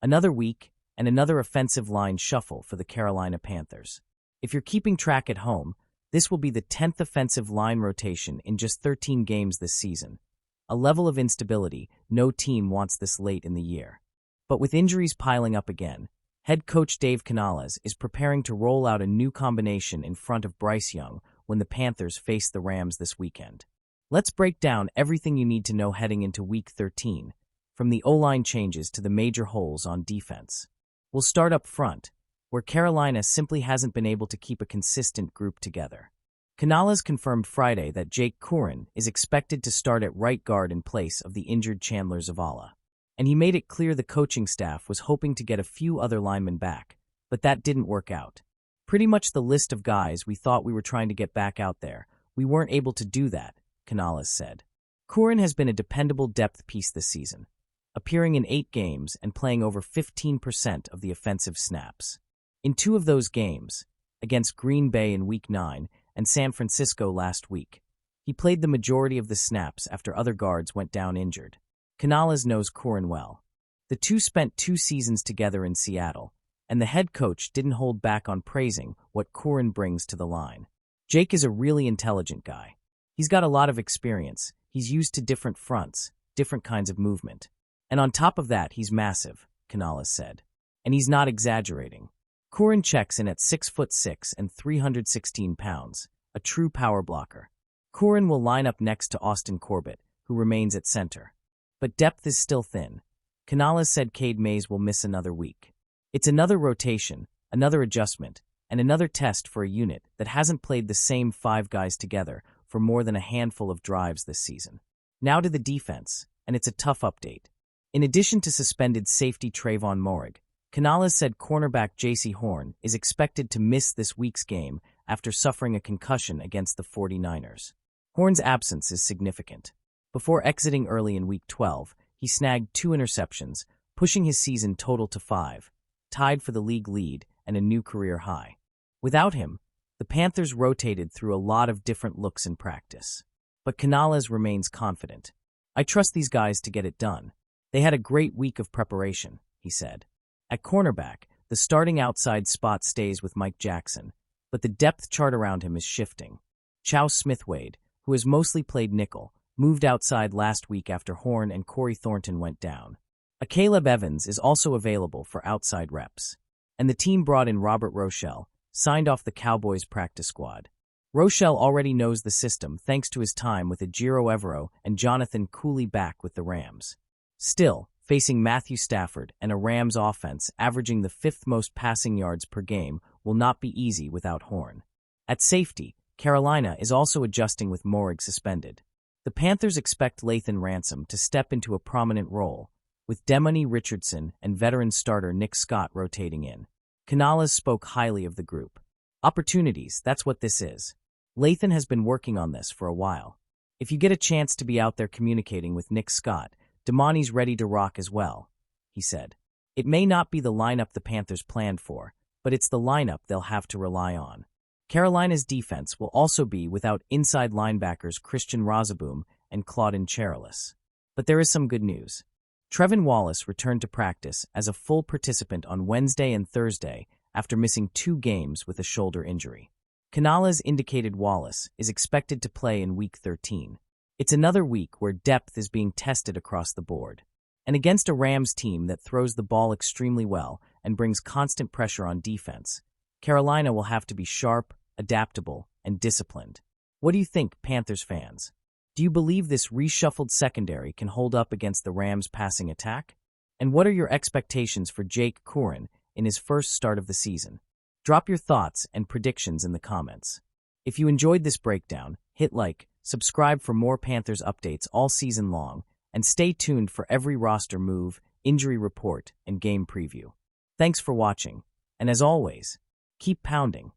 Another week and another offensive line shuffle for the Carolina Panthers. If you're keeping track at home, this will be the 10th offensive line rotation in just 13 games this season. A level of instability no team wants this late in the year. But with injuries piling up again, head coach Dave Canales is preparing to roll out a new combination in front of Bryce Young when the Panthers face the Rams this weekend. Let's break down everything you need to know heading into Week 13, from the O-line changes to the major holes on defense. We'll start up front, where Carolina simply hasn't been able to keep a consistent group together. Canales confirmed Friday that Jake Curran is expected to start at right guard in place of the injured Chandler Zavala. And he made it clear the coaching staff was hoping to get a few other linemen back, but that didn't work out. Pretty much the list of guys we thought we were trying to get back out there. We weren't able to do that, Canales said. Curran has been a dependable depth piece this season, appearing in 8 games and playing over 15% of the offensive snaps. In 2 of those games, against Green Bay in Week 9 and San Francisco last week, he played the majority of the snaps after other guards went down injured. Canales knows Curran well. The two spent 2 seasons together in Seattle, and the head coach didn't hold back on praising what Curran brings to the line. Jake is a really intelligent guy. He's got a lot of experience. He's used to different fronts, different kinds of movement. And on top of that, he's massive, Canales said. And he's not exaggerating. Curran checks in at 6'6" and 316 pounds, a true power blocker. Curran will line up next to Austin Corbett, who remains at center. But depth is still thin. Canales said Cade Mays will miss another week. It's another rotation, another adjustment, and another test for a unit that hasn't played the same 5 guys together for more than a handful of drives this season. Now to the defense, and it's a tough update. In addition to suspended safety Trayvon Moehrig, Canales said cornerback J.C. Horn is expected to miss this week's game after suffering a concussion against the 49ers. Horn's absence is significant. Before exiting early in Week 12, he snagged 2 interceptions, pushing his season total to 5, tied for the league lead and a new career high. Without him, the Panthers rotated through a lot of different looks in practice. But Canales remains confident. "I trust these guys to get it done. They had a great week of preparation," he said. At cornerback, the starting outside spot stays with Mike Jackson, but the depth chart around him is shifting. Chow Smithwade, who has mostly played nickel, moved outside last week after Horn and Corey Thornton went down. Caleb Evans is also available for outside reps. And the team brought in Robert Rochelle, signed off the Cowboys practice squad. Rochelle already knows the system thanks to his time with Ejiro Evero and Jonathan Cooley back with the Rams. Still, facing Matthew Stafford and a Rams offense averaging the 5th most passing yards per game will not be easy without Horn. At safety, Carolina is also adjusting with Moehrig suspended. The Panthers expect Lathan Ransom to step into a prominent role, with Demony Richardson and veteran starter Nick Scott rotating in. Canales spoke highly of the group. Opportunities, that's what this is. Lathan has been working on this for a while. If you get a chance to be out there communicating with Nick Scott, Demony's ready to rock as well, he said. It may not be the lineup the Panthers planned for, but it's the lineup they'll have to rely on. Carolina's defense will also be without inside linebackers Christian Rozeboom and Claudin Cherilus. But there is some good news. Trevin Wallace returned to practice as a full participant on Wednesday and Thursday after missing 2 games with a shoulder injury. Canales indicated Wallace is expected to play in Week 13. It's another week where depth is being tested across the board. And against a Rams team that throws the ball extremely well and brings constant pressure on defense, Carolina will have to be sharp, adaptable, and disciplined. What do you think, Panthers fans? Do you believe this reshuffled secondary can hold up against the Rams' passing attack? And what are your expectations for Jake Curran in his first start of the season? Drop your thoughts and predictions in the comments. If you enjoyed this breakdown, hit like, subscribe for more Panthers updates all season long, and stay tuned for every roster move, injury report, and game preview. Thanks for watching, and as always, keep pounding.